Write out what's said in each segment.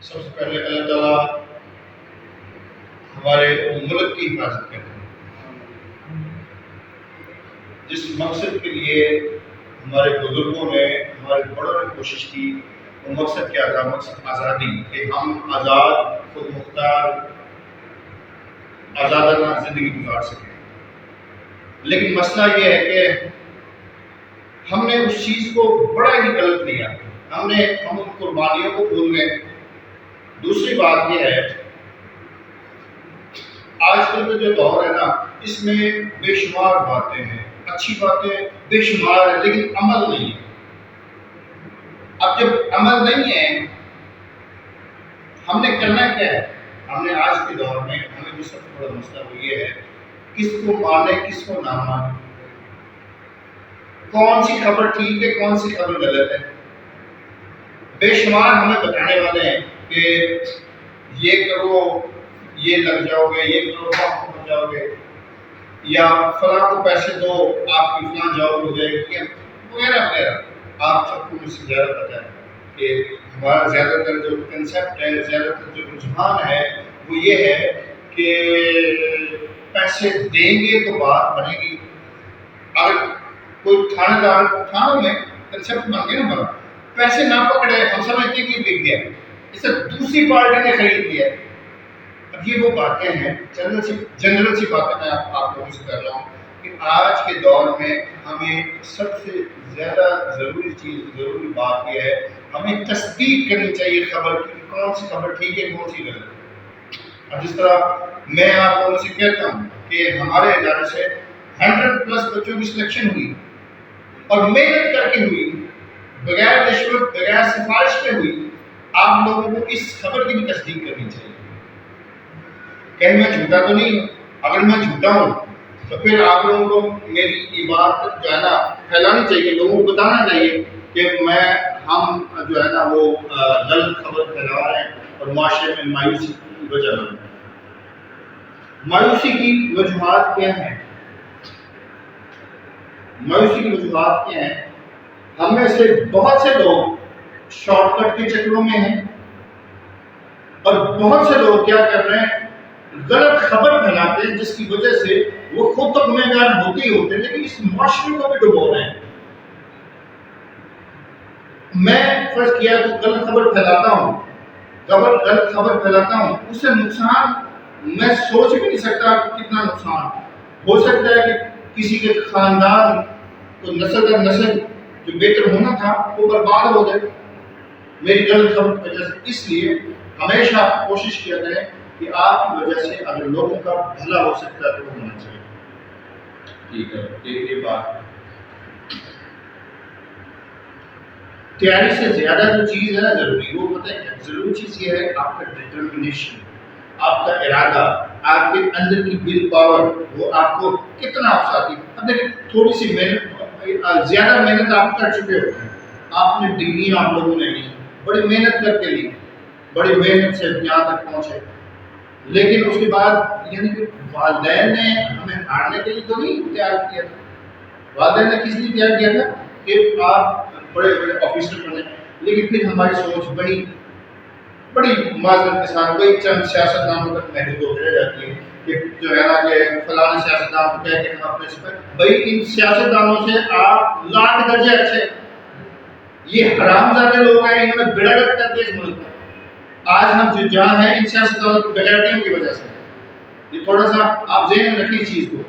سب سے پہلے اللہ تعالیٰ ہمارے ملک کی حفاظت کرتے ہیں. جس مقصد کے لیے ہمارے بزرگوں نے ہمارے بڑوں نے کوشش کی، وہ مقصد کیا تھا؟ مقصد آزادی، کہ ہم آزاد خود مختار آزادانہ زندگی گزار سکیں. لیکن مسئلہ یہ ہے کہ ہم نے اس چیز کو بڑا ہی غلط لیا، ہم ان قربانیوں کو بھول گئے. دوسری بات یہ ہے، آج کل کا جو دور ہے نا، اس میں بے شمار باتیں ہیں، اچھی باتیں بے شمار ہیں، لیکن عمل نہیں ہے. اب جب عمل نہیں ہے، ہم نے کرنا کیا ہے؟ ہم نے آج کے دور میں ہمیں جو سب سے بڑا مسئلہ وہ یہ ہے، کس کو مانے کس کو نہ مانے، کون سی خبر ٹھیک ہے کون سی خبر غلط ہے. بے شمار ہمیں بتانے والے ہیں کہ یہ کرو یہ لگ جاؤ گے، یہ کرو آپ پہنچ جاؤ گے، یا فلاں کو پیسے دو آپ کی فلاں جاب ہو جائے گی، وغیرہ وغیرہ. آپ سب کو مجھ سے زیادہ پتہ ہے کہ ہمارا زیادہ تر جو کنسیپٹ ہے، زیادہ تر جو رجحان ہے، وہ یہ ہے کہ پیسے دیں گے تو بات بنے گی. اگر کوئی تھانے دار، تھانوں میں کنسیپٹ بن گیا نا، بنا پیسے نہ پکڑے، ہم سمجھتے ہیں کہ بک گیا، اسے دوسری پارٹی نے خرید لیا. اب یہ وہ باتیں ہیں، جنرل سی باتیں میں آپ لوگوں سے کر رہا ہوں کہ آج کے دور میں ہمیں سب سے زیادہ ضروری بات یہ ہے، ہمیں تصدیق کرنی چاہیے خبر کی، کون سی خبر ٹھیک ہے کون سی غلط ہے. اب جس طرح میں آپ لوگوں سے کہتا ہوں کہ ہمارے ادارے سے 100+ بچوں کی سلیکشن ہوئی اور محنت کر کے ہوئی، بغیر رشوت بغیر سفارش کے ہوئی. آپ لوگوں کو اس خبر کی بھی تصدیق کرنی چاہیے. کہیں میں جھوٹا تو نہیں ہوں؟ اگر میں جھوٹا ہوں تو پھر آپ لوگوں کو میری یہ بات جو ہے نا پھیلانی چاہیے، لوگوں کو بتانا چاہیے کہ ہم جو ہے نا وہ غلط خبر پھیلا رہے ہیں اور معاشرے میں مایوسی کی وجہ بن رہے ہیں. مایوسی کی وجوہات کیا ہیں؟ مایوسی کی وجوہات کیا ہیں؟ ہم میں سے بہت سے لوگ شارٹ کٹ کے چکروں میں ہیں، اور بہت سے لوگ کیا کر رہے ہیں؟ غلط خبر پھیلاتے ہیں، جس کی وجہ سے وہ خود تو گنہگار ہوتے ہی ہوتے ہیں، لیکن اس معاشرے کو بھی ڈبو رہے ہیں. میں فرض کیا تو غلط خبر پھیلاتا ہوں، غلط خبر پھیلاتا ہوں، اس سے نقصان میں سوچ بھی نہیں سکتا کتنا نقصان ہو سکتا ہے. کہ کسی کے خاندان کو نسل در نسل جو بہتر ہونا تھا وہ برباد ہو جائے میری غلط خبر کی وجہ سے. اس لیے ہمیشہ کوشش کیا کریں کہ آپ کی وجہ سے اگر لوگوں کا بھلا ہو سکتا ہے تو وہ ہونا چاہیے. ٹھیک ہے، یہ بات تیاری سے زیادہ جو چیز ہے نا ضروری، وہ پتہ ہے ضروری چیز یہ ہے آپ کا ڈٹرمنیشن، آپ کا ارادہ، آپ کے اندر کی ول پاور، وہ آپ کو کتنا اکساتی. اب دیکھیں تھوڑی سی محنت، زیادہ محنت آپ کر چکے ہوتے ہیں، آپ نے ڈگری آپ لوگوں نے لی، بڑی محنت کر کے لی، بڑی محنت سے یہاں تک پہنچے. لیکن اس کے بعد یعنی کہ والدین نے ہمیں ہارنے کے لیے تو نہیں تیار کیا تھا. والدین نے کس لیے تیار کیا تھا؟ کہ آپ بڑے بڑے آفیسر بنے. لیکن پھر ہماری سوچ بڑی معذرت کے ساتھ وہی چند سیاستدانوں تک محدود ہو رہ جاتی ہے کہ جو ہے نا کہ فلاں سیاستدان کو کہہ کے ہم اپنے سے بھائی ان سیاستدانوں سے آپ لاکھ درجے اچھے. یہ حرام زادے لوگ ہیں، انہوں نے بیڑا گرک کر کے اس ملک میں. آج ہم جو جہاں ہیں ان سیاستدانوں کی بغیرتیوں کی وجہ سے. یہ تھوڑا سا آپ ذہن میں رکھیں چیز کو.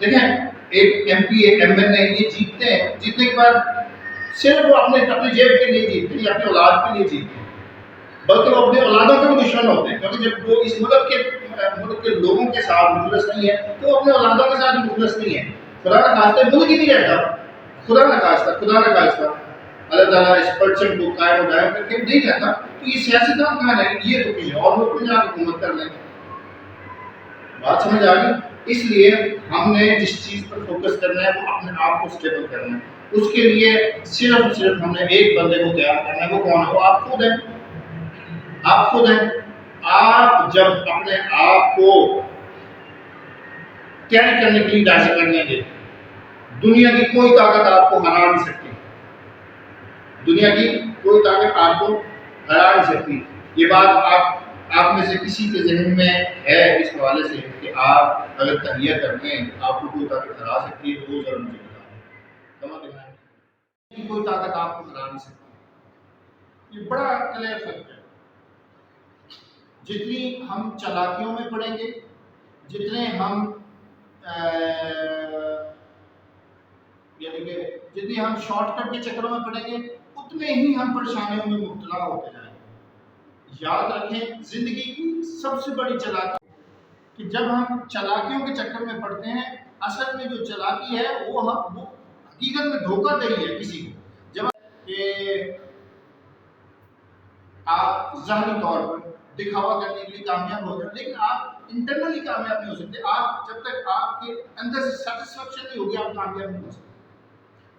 دیکھیں ایک ایم پی ایک ایم ایل اے یہ جیتتے ہیں، جیتنے کے بعد صرف وہ اپنے جیب کے لیے جیتتے ہیں یا اپنی اولاد کے لیے جیتتے ہیں، بلکہ وہ اپنے اولادوں کے بھی دشمن ہوتے ہیں. کیونکہ جب وہ اس ملک کے لوگوں کے ساتھ مخلص نہیں ہے تو وہ اپنے اولادوں کے ساتھ مخلص نہیں ہے. خدا نہ خواستہ ملک ہی نہیں رہتا، خدا نہ خواستہ اللہ تعالیٰ اس پرچم کو قائم و دائم کر کے نہیں رہتا. تو یہ سیاستدان کہاں ہے؟ یہ تو کسی اور ملک میں جا کے حکومت کر لیں. بات سمجھ آ گئی؟ اس لیے ہم نے جس چیز پر فوکس کرنا ہے وہ اپنے آپ کو اسٹیبل کرنا ہے. اس کے لیے صرف ہم نے ایک بندے کو تیار کرنا ہے. وہ کون ہے؟ وہ آپ خود ہیں. آپ خود ہیں. آپ جب اپنے آپ کو تیار کرنے کے لیے راضی کر لیں گے، دنیا کی کوئی طاقت آپ کو ہرا نہیں سکتی. دنیا کی کوئی طاقت آپ کو ہرا نہیں سکتی. یہ بات آپ میں سے کسی کے ذہن میں ہے اس حوالے سے کہ آپ اگر تہیہ کرتے ہیں آپ کو کوئی طاقت ہرا سکتی ہے تو وہ ضرور مجھے بتائیں کہ کوئی طاقت آپ کو ہرا نہیں سکتی. یہ بڑا کلیئر فیکٹ ہے. جتنی ہم چالاکیوں میں پڑیں گے، جتنے ہم یعنی کہ جتنی ہم شارٹ کٹ کے چکروں میں پڑیں گے اتنے ہی ہم پریشانیوں میں مبتلا ہوتے جائیں گے. یاد رکھیں زندگی کی سب سے بڑی چالاکی کہ جب ہم چالاکیوں کے چکر میں پڑتے ہیں، اصل میں جو چالاکی ہے وہ حقیقت میں دھوکہ دہی ہے کسی کو. جب کہ آپ ظاہری طور پر دکھاوا کرنے کے لیے کامیاب ہو جائیں، لیکن آپ انٹرنلی کامیاب نہیں ہو سکتے. آپ جب تک آپ کے اندر سے سیٹسفیکشن نہیں ہوگی آپ کامیاب نہیں ہو سکتے.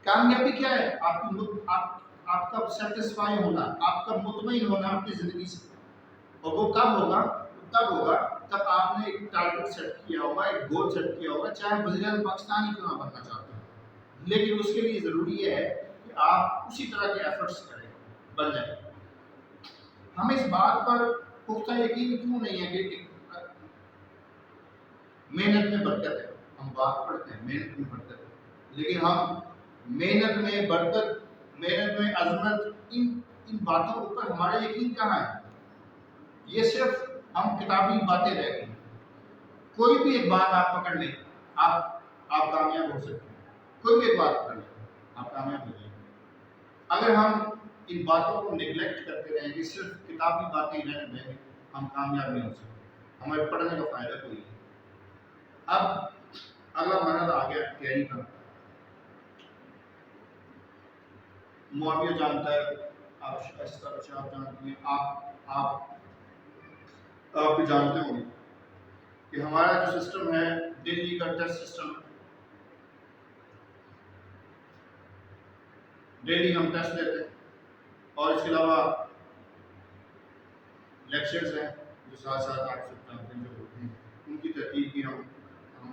کامیابی کیا ہے؟ آپ کا سیٹسفائی ہونا، آپ کا مطمئن ہونا اپنی زندگی سے. اور وہ کب ہوگا؟ تب ہوگا جب آپ نے ایک ٹارگٹ سیٹ کیا ہوگا، ایک گول سیٹ کیا ہوگا، چاہے وزیر اعظم پاکستان ہی کیوں نہ بننا چاہتے ہیں، لیکن اس کے لیے ضروری یہ ہے کہ آپ اسی طرح کے ایفرٹس کریں، بن جائیں. ہمیں اس بات پر پختہ یقین کیوں نہیں ہے کہ محنت میں برکت ہے. ہم بات پڑھتے ہیں محنت میں برکت ہے، لیکن ہم محنت میں برکت، محنت میں عظمت، ان باتوں پر ہمارا یقین کہاں ہے؟ یہ صرف ہم کتابی باتیں رہ گئی. کوئی بھی ایک بات آپ پکڑ لیں، آپ کامیاب ہو سکتے ہیں. کوئی بھی ایک بات پکڑ لیں آپ کامیاب ہو جائیں گے. اگر ہم ان باتوں کو نیگلیکٹ کرتے رہیں گے، صرف کتابی باتیں رہنے دیں گے، ہم کامیاب نہیں ہو سکتے. ہمارے پڑھنے کا فائدہ کوئی نہیں. اب اگلا مرحلہ آ گیا تیاری کا. معاویہ جانتا ہے، آپ اس طرح سے آپ جانتے ہیں، آپ بھی جانتے ہوں گے کہ ہمارا جو سسٹم ہے دلی کا ٹیسٹ سسٹم، ڈیلی ہم ٹیسٹ لیتے ہیں اور اس کے علاوہ لیکچرز ہیں جو ساتھ ساتھ آپ سب جانتے ہیں جو ہوتے ہیں، ان کی ترتیب کی ہم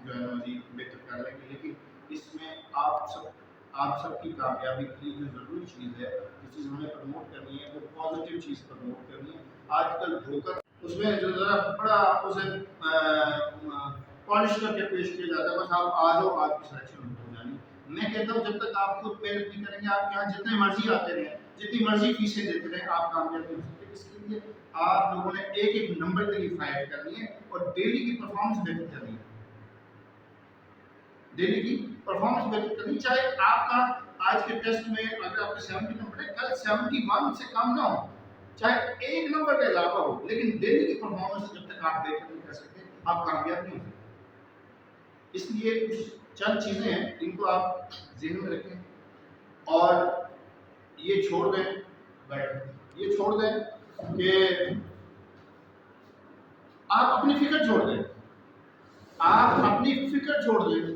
جو ہے مزید بہتر کر لیں گے. لیکن اس میں آپ سب کی کامیابی کے لیے جو ضروری چیز ہے، جس چیز ہمیں پروموٹ کرنی ہے، وہ پازیٹیو چیز پروموٹ کرنی ہے. آج کل دھوکہ اس میں جو ذرا بڑا اسے پالش کر کے پیش کیا جاتا ہے، بس آپ آ جاؤ آپ کی سلیکشن ہو جانی. میں کہتا ہوں جب تک آپ خود محنت نہیں کریں گے، آپ یہاں جتنے مرضی آتے رہیں، جتنی مرضی فیسیں دیتے رہیں، آپ کامیاب نہیں ہو سکتے. اس کے لیے آپ لوگوں نے ایک ایک نمبر کے لیے فائٹ کرنی ہے اور ڈیلی کی پرفارمنس بہتر کرنی ہے. ڈیلی کی پرفارمنس بہتر کرنی، چاہے آپ کا آج کے ٹیسٹ میں اگر آپ کے 70 نمبر ہے، کل 71 سے کم نہ ہو، چاہے ایک نمبر کا اضافہ ہو، لیکن ڈیلی کی پرفارمنس جب تک آپ بہتر نہیں کر سکتے آپ کامیاب نہیں ہو سکتے. اس لیے کچھ چند چیزیں ہیں جن کو آپ ذہن میں رکھیں اور یہ چھوڑ دیں کہ آپ اپنی فکر چھوڑ دیں. آپ اپنی فکر چھوڑ دیں،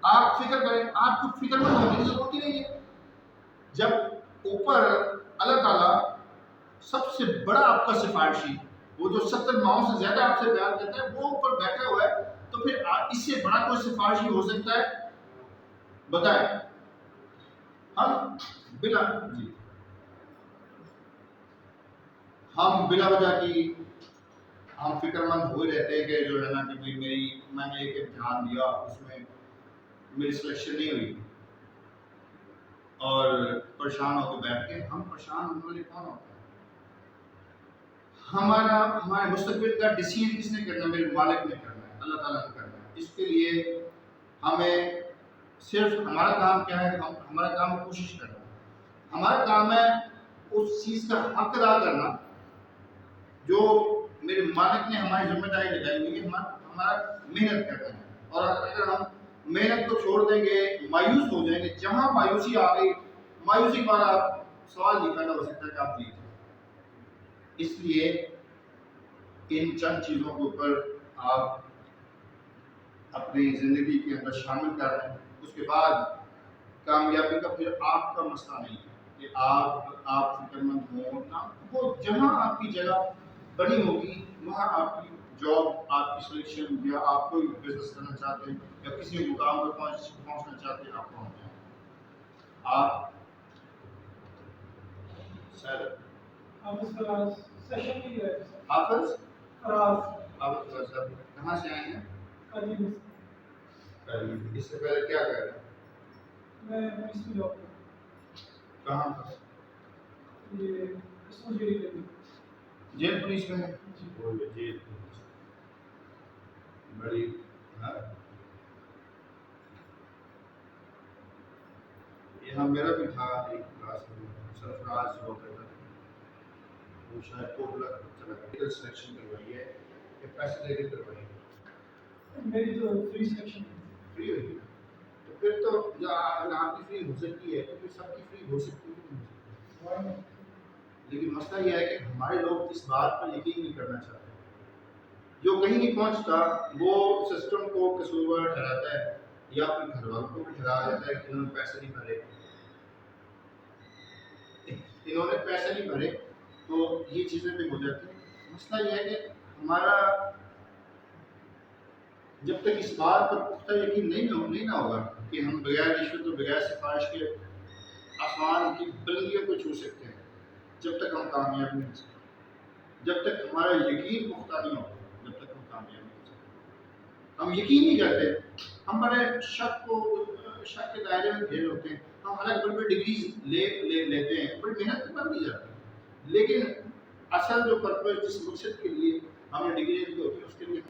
آپ فکر کریں، آپ کو فکر مند ہونے کی ضرورت ہی نہیں ہے. جب اوپر اللہ تعالیٰ سب سے بڑا آپ کا سفارشی، وہ جو 70 ماؤں سے زیادہ آپ سے پیار کرتا ہے، وہ اوپر بیٹھا ہوا ہے، تو پھر اس سے بڑا کوئی سفارشی ہو سکتا ہے؟ بتائیں. ہم بلا جی ہم بلا وجہ کی ہم فکر مند ہوئے رہتے ہیں کہ جو ہے نا کہ میں نے ایک امتحان دیا، اس میں میری سلیکشن نہیں ہوئی اور پریشان ہو کے بیٹھ گئے. ہم پریشان ہونے والے کون ہوتے ہیں؟ ہمارے مستقبل کا ڈیسیژن کس نے کرنا ہے؟ میرے مالک نے کرنا ہے، اللہ تعالیٰ نے کرنا ہے. اس کے لیے ہمیں صرف ہمارا کام کیا ہے؟ ہمارا کام کوشش کرنا. ہمارا کام ہے اس چیز کا حق ادا کرنا جو میرے مالک نے ہماری ذمہ داری لگائی ہوئی ہے. ہمارا محنت کرنا ہے. اور اگر ہم محنت کو چھوڑ دیں گے، مایوس ہو جائیں گے، جہاں مایوسی آ گئی، مایوسی والا سوال نہیں پیدا ہو سکتا کہ آپ جیت. اس لیے ان چند چیزوں کے اوپر آپ اپنی زندگی کے اندر شامل کر رہے ہیں. اس کے بعد کامیابی کا پھر آپ کا مسئلہ نہیں ہے کہ آپ فکر مند ہوں نہ، وہ جہاں آپ کی جگہ بنی ہوگی وہاں آپ کی جاب، آپ کی سلیکشن، یا آپ کوئی بزنس کرنا چاہتے ہیں یا کسی مقام پر پہنچنا چاہتے ہیں، آپ پہنچ جائیں. آپ سر حافظ فراز سیشن بھی ہے سر. حافظ فراز حافظ فراز صاحب کہاں سے آئے ہیں؟ قدیم سے. اس سے پہلے کیا کر رہے ہیں؟ میں پولیس میں جاب کرتا کہاں پر؟ ہوں. یہ قسم جیری کے لیے. جیل پولیس میں ہے؟ جی. وہ جیل پولیس بڑی ہاں یہاں میرا بھی تھا ایک کلاس میں سرفراز ہو کر وہ شاید کوٹلا چلا گیا سلیکشن کروائی ہے کہ پیسے دے کے کروائی ہے؟ میری تو فری سلیکشن ہے. فری ہوئی ہے تو پھر تو اگر آپ کی فری ہو سکتی ہے تو پھر سب کی فری ہو سکتی ہے نہیں ہو سکتی. لیکن مسئلہ یہ ہے کہ ہمارے لوگ اس بات پر یقین نہیں کرنا چاہتے. جو کہیں نہیں پہنچتا وہ سسٹم کو قصوروار ٹھہراتا ہے یا اپنے گھر والوں کو بھی ٹھہرایا جاتا ہے کہ انہوں نے پیسے نہیں بھرے تو یہ چیزیں بھی ہو جاتی ہیں. مسئلہ یہ ہے کہ ہمارا جب تک اس بات پر پختہ یقین نہیں نہ ہوگا کہ ہم بغیر رشوت اور بغیر سفارش کے آسمان کی بلندیوں کو چھو سکتے ہیں جب تک ہم کامیاب نہیں ہو سکتے. جب تک ہمارا یقین پختہ نہیں ہوگا جب تک ہم کامیاب نہیں ہو سکتے. ہم یقین نہیں کرتے. ہم بڑے شک کے دائرے میں گھیر ہوتے ہیں. ہم حالانکہ بڑی بڑی ڈگریز لیتے ہیں بڑی محنت کر دی جاتی ہے لیکن اصل جو پرپز جس مقصد کے لیے ہم نے ڈگری دی ہوتی ہے اس کے لیے